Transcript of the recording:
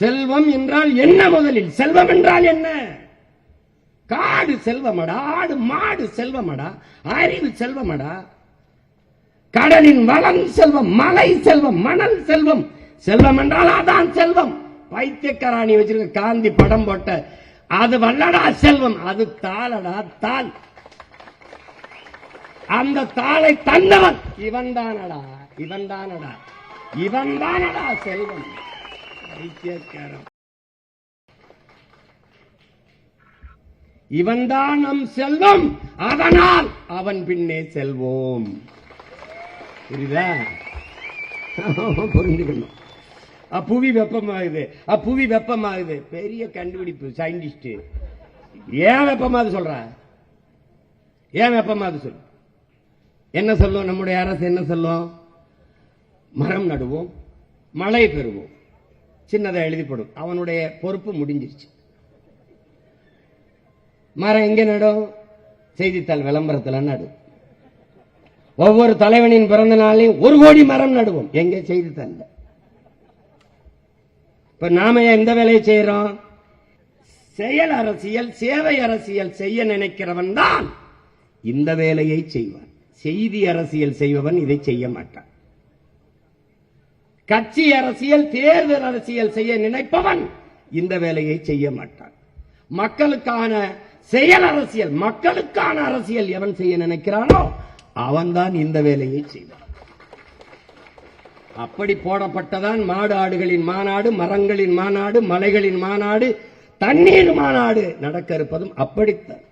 செல்வம் என்றால் என்ன? முதலில் செல்வம் என்றால் என்ன? காடு செல்வமடா, ஆடு மாடு செல்வமடா, அறிவு செல்வமடா, கடலின் வளம் செல்வம், மலை செல்வம், மணல் செல்வம். செல்வம் என்றால் அதான் செல்வம். பைத்தியக்காராணி வச்சிருக்க காந்தி படம் போட்ட அது வல்லடா செல்வம். அது தாளடா, தாள். அந்த தாளை தந்தவன் இவன் தானடா, இவன் தானடா, இவன் தானடா செல்வம். பைத்தியக்காரன் இவன்தான் நம் செல்வம். அதனால் அவன் பின்னே செல்வோம். புரியுதா? புரிஞ்சுக்கணும். புவி வெப்பமாகுது, புவி வெப்பமாகுது. பெரிய கண்டுபிடிப்பு சயின்டிஸ்ட். ஏன் வெப்பமாகுது சொல்ற? ஏன் வெப்பமாகுது சொல்லு. என்ன சொல்லும் நம்முடைய அரசு? என்ன சொல்லும்? மரம் நடுவோம், மழை பெறுவோம். சின்னதை எழுதிப்படும். அவனுடைய பொறுப்பு முடிஞ்சிருச்சு. மரம் எங்க நடும்? செய்தித்தாள் விளம்பரத்தில் நடும். ஒவ்வொரு தலைவனின் பிறந்த நாளையும் 1 கோடி மரம் நடுவோம். எங்க? செய்தித்தாள். இப்ப நாம எந்த வேலையை செய்யறோம்? செயல் அரசியல், சேவை அரசியல் செய்ய நினைக்கிறவன் தான் இந்த வேலையை செய்வான். செய்தி அரசியல் செய்பவன் இதை செய்ய மாட்டான். கட்சி அரசியல், தேர்தல் அரசியல் செய்ய நினைப்பவன் இந்த வேலையை செய்ய மாட்டான். மக்களுக்கான செயல் அரசியல், மக்களுக்கான அரசியல் எவன் செய்ய நினைக்கிறானோ அவன்தான் இந்த வேலையை செய்வான். அப்படி போடப்பட்டதான் மாடு ஆடுகளின் மாநாடு, மரங்களின் மாநாடு, மலைகளின் மாநாடு, தண்ணீர் மாநாடு நடக்க இருப்பதும் அப்படித்தான்.